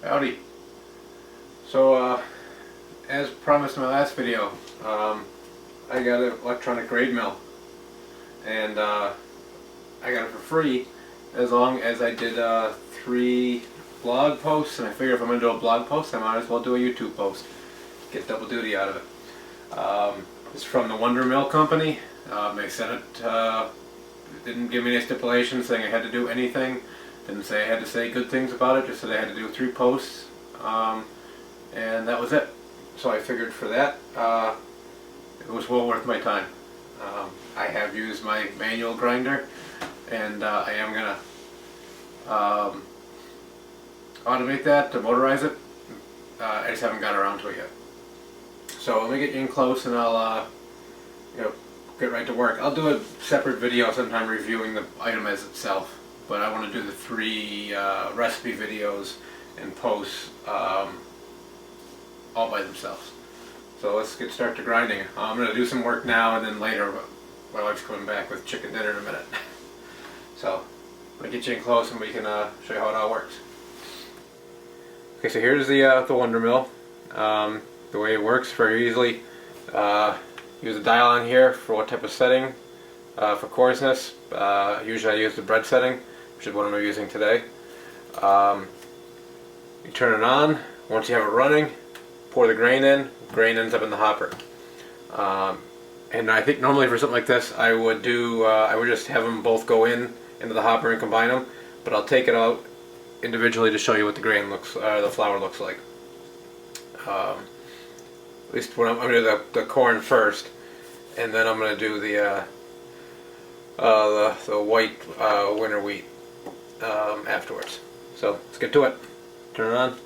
Howdy. So, as promised in my last video, I got an electronic grade mill, and I got it for free as long as I did 3 blog posts, and I figured if I'm going to do a blog post, I might as well do a YouTube post. Get double duty out of it. It's from the Wonder Mill Company. They sent it, didn't give me any stipulations saying I had to do anything. Didn't say I had to say good things about it, just said I had to do 3 posts, and that was it. So I figured for that, it was well worth my time. I have used my manual grinder, and I am going to automate that to motorize it. I just haven't got around to it yet. So let me get you in close, and I'll get right to work. I'll do a separate video sometime reviewing the item as itself, but I want to do the 3 recipe videos and posts all by themselves. So let's get started to grinding. I'm going to do some work now, and then later my wife's coming back with chicken dinner in a minute. So I'm going to get you in close, and we can show you how it all works. Okay, so here's the Wonder Mill. The way it works very easily. Use a dial on here for what type of setting. For coarseness, usually I use the bread setting, which is what I'm using today. You turn it on. Once you have it running, pour the grain in. Grain ends up in the hopper. And I think normally for something like this, I would just have them both go into the hopper and combine them. But I'll take it out individually to show you what the the flour looks like. At least when I'm going to do the corn first, and then I'm going to do the white winter wheat afterwards. So let's get to it. Turn it on.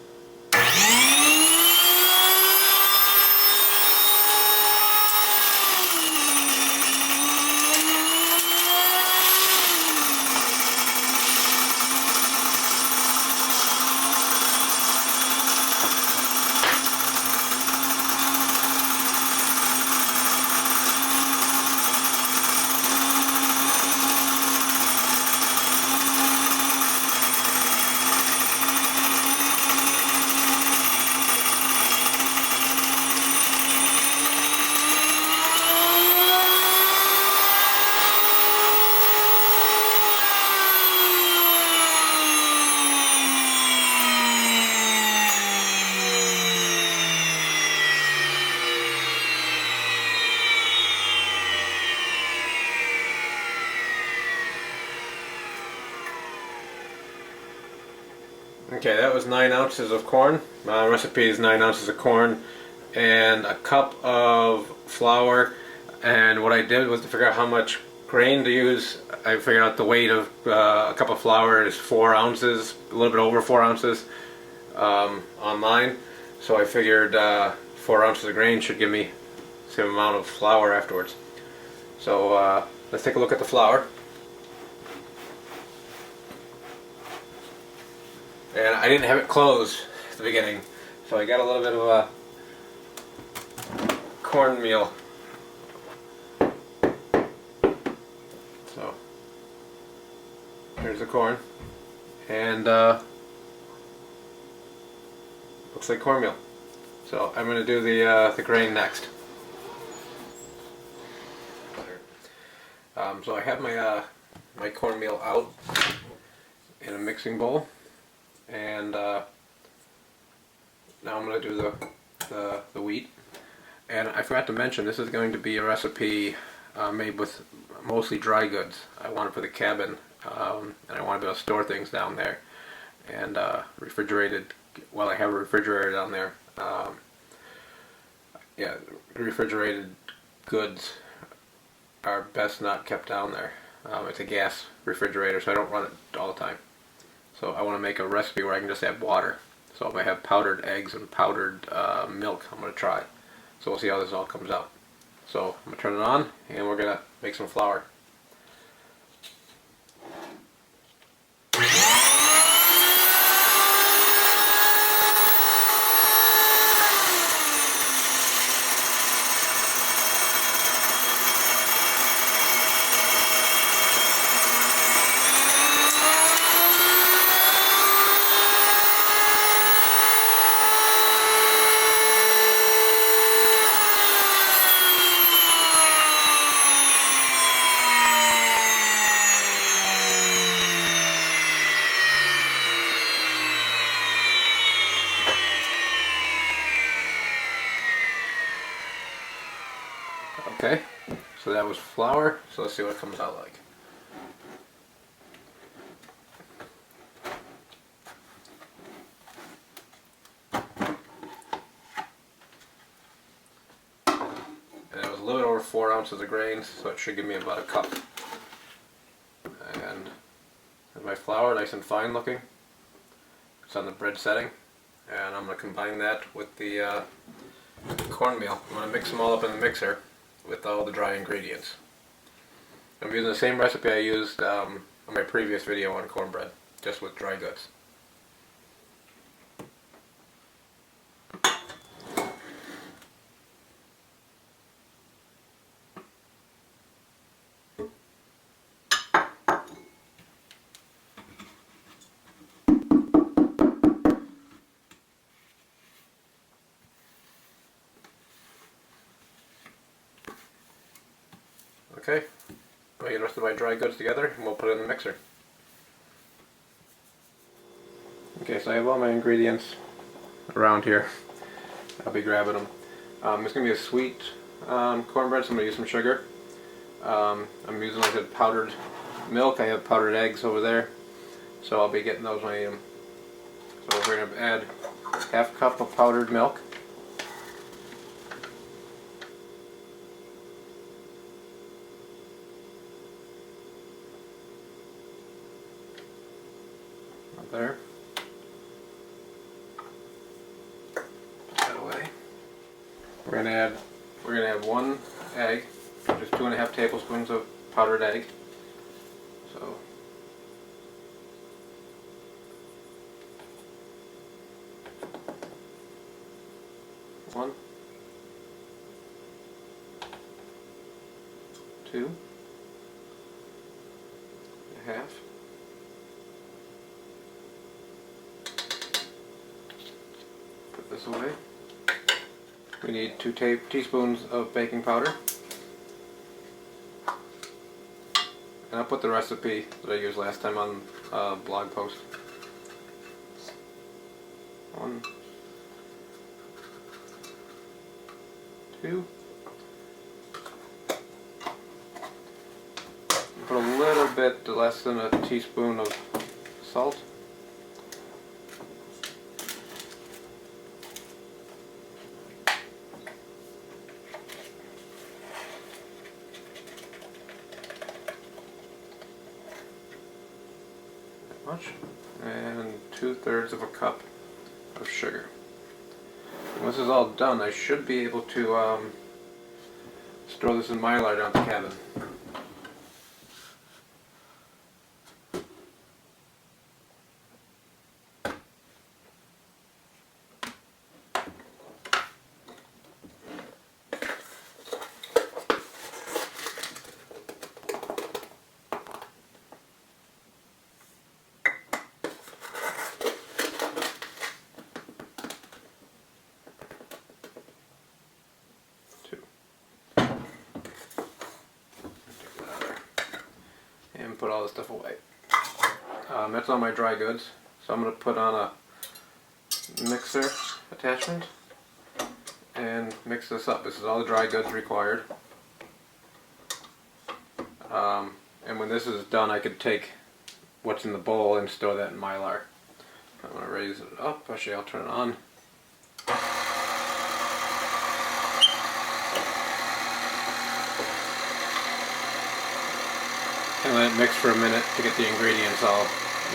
Okay, that was 9 ounces of corn. My recipe is 9 ounces of corn and a cup of flour. And what I did was to figure out how much grain to use. I figured out the weight of a cup of flour is 4 ounces, a little bit over 4 ounces online. So I figured 4 ounces of grain should give me the same amount of flour afterwards. So let's take a look at the flour. And I didn't have it closed at the beginning, so I got a little bit of cornmeal. So here's the corn, and looks like cornmeal. So I'm going to do the grain next. So I have my my cornmeal out in a mixing bowl. And now I'm going to do the wheat. And I forgot to mention, this is going to be a recipe made with mostly dry goods. I want it for the cabin, and I want to be able to store things down there. And refrigerated, well, I have a refrigerator down there. Yeah, refrigerated goods are best not kept down there. It's a gas refrigerator, so I don't run it all the time. So I want to make a recipe where I can just add water. So if I have powdered eggs and powdered milk, I'm going to try. So we'll see how this all comes out. So I'm going to turn it on, and we're going to make some flour. that was flour, so let's see what it comes out like. And it was a little bit over 4 ounces of grains, so it should give me about a cup. And my flour, nice and fine looking. It's on the bread setting, and I'm going to combine that with the cornmeal. I'm going to mix them all up in the mixer with all the dry ingredients. I'm using the same recipe I used on my previous video on cornbread, just with dry goods. Okay, I'll get the rest of my dry goods together and we'll put it in the mixer. Okay, so I have all my ingredients around here. I'll be grabbing them. It's going to be a sweet cornbread, so I'm going to use some sugar. I'm using, like I said, powdered milk. I have powdered eggs over there, so I'll be getting those when I eat them. So we're going to add half a cup of powdered milk. There. Put that away. We're gonna add 1 egg, just 2.5 tablespoons of powdered egg. So 1, 2, 1/2. This away. We need 2 teaspoons of baking powder, and I'll put the recipe that I used last time on a blog post. 1, 2. Put a little bit less than a teaspoon of salt. Much, and 2/3 of a cup of sugar. When this is all done, I should be able to store this in mylar down at the cabin. And put all this stuff away. That's all my dry goods, so I'm going to put on a mixer attachment and mix this up. This is all the dry goods required. And when this is done, I could take what's in the bowl and store that in mylar. I'm going to raise it up. Actually, I'll turn it on. And let it mix for a minute to get the ingredients all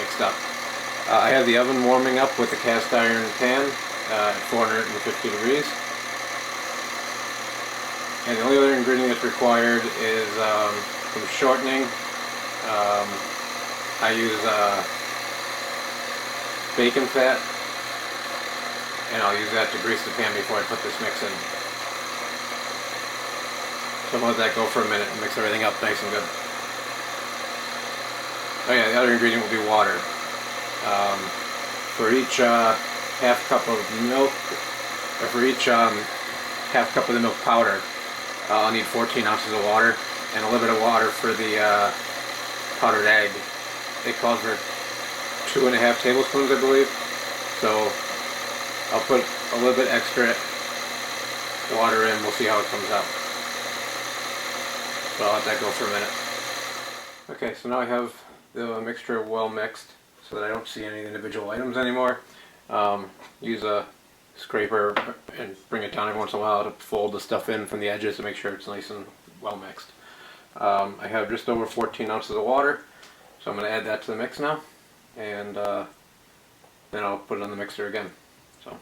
mixed up. I have the oven warming up with a cast iron pan at 450 degrees. And the only other ingredient that's required is some shortening. I use bacon fat, and I'll use that to grease the pan before I put this mix in. So I'll let that go for a minute and mix everything up nice and good. Oh yeah, the other ingredient will be water. For each half cup of milk, or for each half cup of the milk powder, I'll need 14 ounces of water, and a little bit of water for the powdered egg. It calls for 2.5 tablespoons, I believe. So I'll put a little bit extra water in. We'll see how it comes out. But I'll let that go for a minute. Okay, so now I have the mixture well mixed so that I don't see any individual items anymore. Use a scraper and bring it down every once in a while to fold the stuff in from the edges to make sure it's nice and well mixed. I have just over 14 ounces of water, so I'm going to add that to the mix now, and then I'll put it on the mixer again. So.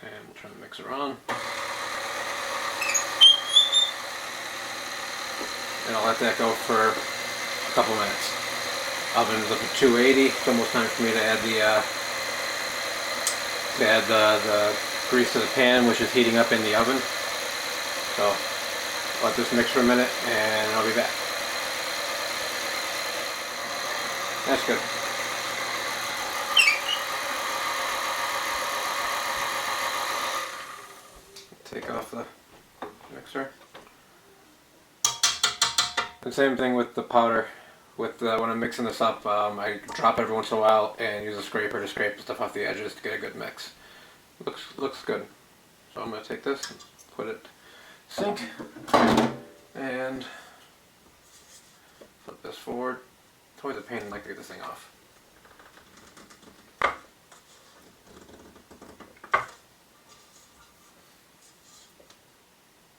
And we'll turn the mixer on. And I'll let that go for a couple minutes. Oven's up at 280. It's almost time for me to add the grease to the pan, which is heating up in the oven. So let this mix for a minute and I'll be back. That's good. Take off the mixer. The same thing with the powder. When I'm mixing this up, I drop it every once in a while and use a scraper to scrape the stuff off the edges to get a good mix. Looks good. So I'm going to take this and put it in the sink and flip this forward. It's always a pain to get this thing off.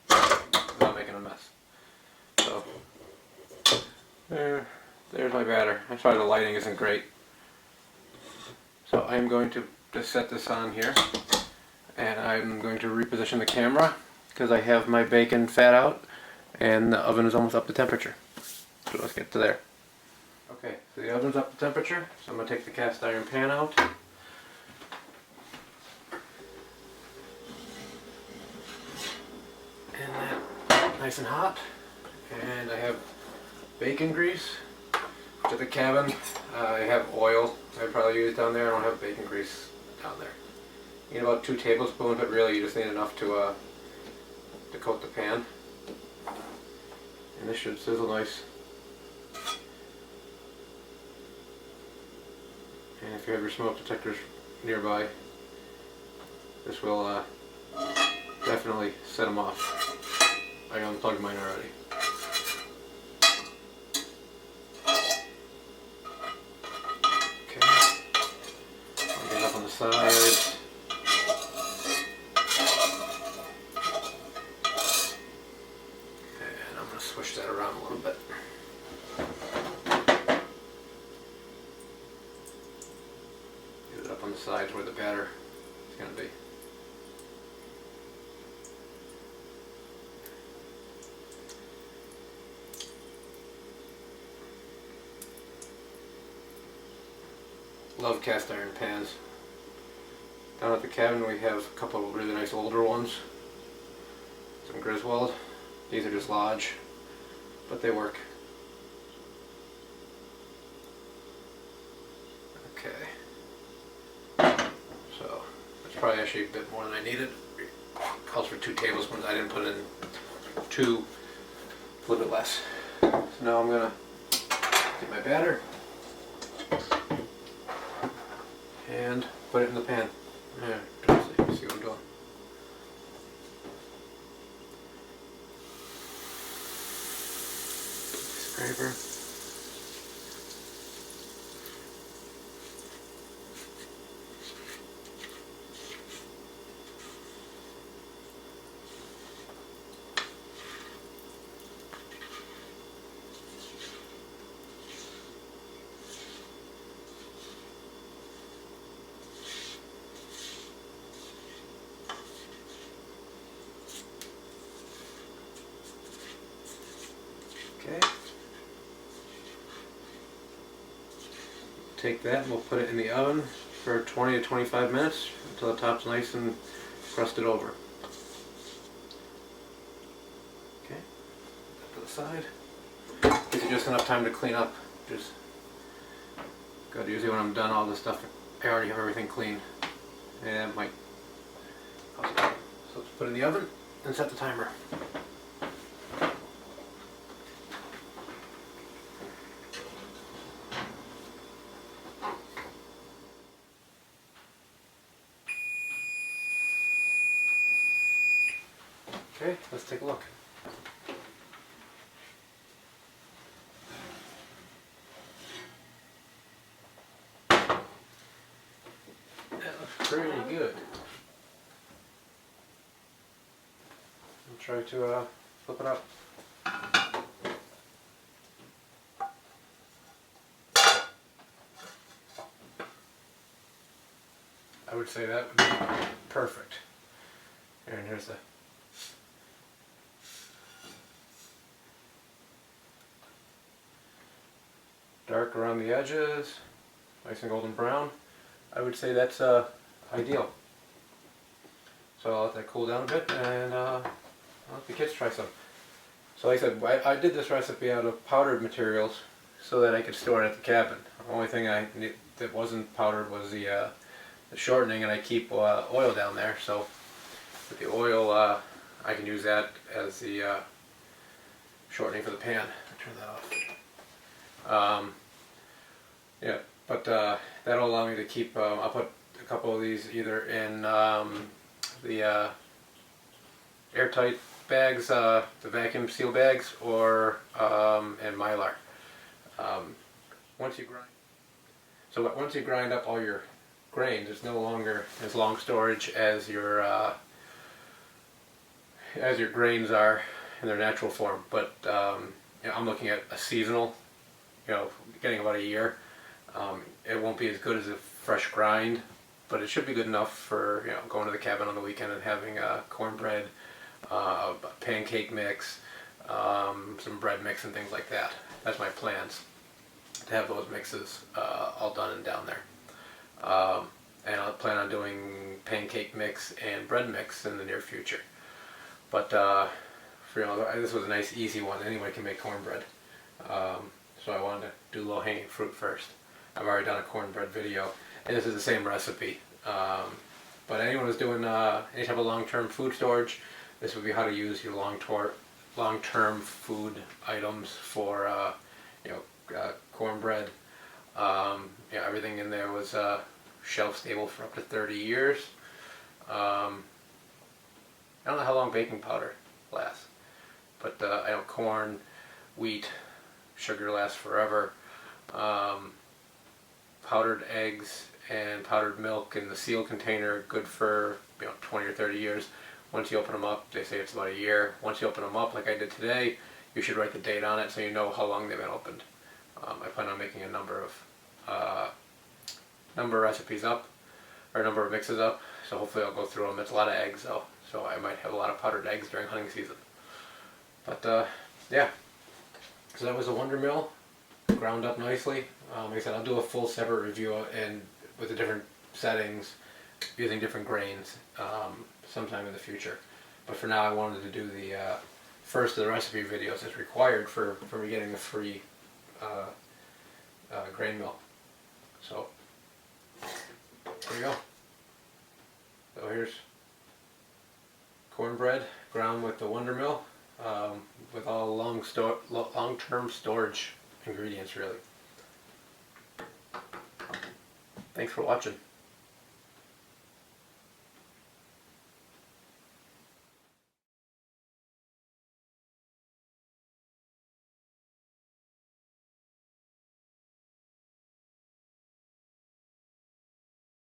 Without making a mess. So there's my batter. I'm sorry the lighting isn't great. So I'm going to just set this on here, and I'm going to reposition the camera because I have my bacon fat out and the oven is almost up to temperature. So let's get to there. Okay, so the oven's up to temperature, so I'm going to take the cast iron pan out. And that's nice and hot. And I have bacon grease. To the cabin, I have oil I probably use down there. I don't have bacon grease down there. You need about 2 tablespoons, but really you just need enough to coat the pan. And this should sizzle nice. And if you have your smoke detectors nearby, this will definitely set them off. I unplugged mine already. Sides. And I'm going to switch that around a little bit. Get it up on the sides where the batter is going to be. Love cast iron pans. Down at the cabin we have a couple of really nice older ones. Some Griswold. These are just Lodge, but they work. Okay. So that's probably actually a bit more than I needed. It calls for 2 tablespoons. I didn't put in 2, a little bit less. So now I'm gonna get my batter and put it in the pan. Yeah, see what I'm doing. Scraper. Okay. Take that and we'll put it in the oven for 20 to 25 minutes until the top's nice and crusted over. Okay, put that to the side. Gives you just enough time to clean up. Just good. Usually when I'm done all this stuff, I already have everything clean. And it might cause a problem. So let's put it in the oven and set the timer. Okay, let's take a look. That looks pretty good. I'll try to flip it up. I would say that would be perfect. And here's the dark around the edges, nice and golden brown. I would say that's ideal. So I'll let that cool down a bit, and I'll let the kids try some. So like I said, I did this recipe out of powdered materials so that I could store it at the cabin. The only thing that wasn't powdered was the shortening, and I keep oil down there. So with the oil, I can use that as the shortening for the pan. I'll turn that off. Yeah, but that'll allow me to keep. I'll put a couple of these either in the airtight bags, the vacuum seal bags, or in mylar. Once you grind up all your grains, it's no longer as long storage as your grains are in their natural form. But I'm looking at a seasonal, getting about a year. It won't be as good as a fresh grind, but it should be good enough for going to the cabin on the weekend and having cornbread, a pancake mix, some bread mix, and things like that. That's my plans, to have those mixes all done and down there. And I'll plan on doing pancake mix and bread mix in the near future. But this was a nice easy one. Anyone can make cornbread. So I wanted to do low-hanging fruit first. I've already done a cornbread video, and this is the same recipe. But anyone who's doing any type of long-term food storage, this would be how to use your long-term food items for cornbread. Everything in there was shelf stable for up to 30 years. I don't know how long baking powder lasts, but I know corn, wheat, sugar lasts forever. Powdered eggs and powdered milk in the seal container are good for 20 or 30 years. Once you open them up, they say it's about a year. Once you open them up, like I did today, you should write the date on it so you know how long they've been opened. I plan on making a number of recipes up, or a number of mixes up, so hopefully I'll go through them. It's a lot of eggs though, so I might have a lot of powdered eggs during hunting season. But yeah, so that was a Wonder Mill, ground up nicely. Like I said, I'll do a full separate review and with the different settings, using different grains, sometime in the future. But for now, I wanted to do the first of the recipe videos as required for me getting the free grain mill. So there you go. So here's cornbread ground with the Wonder Mill, with all long-term storage ingredients, really. Thanks for watching.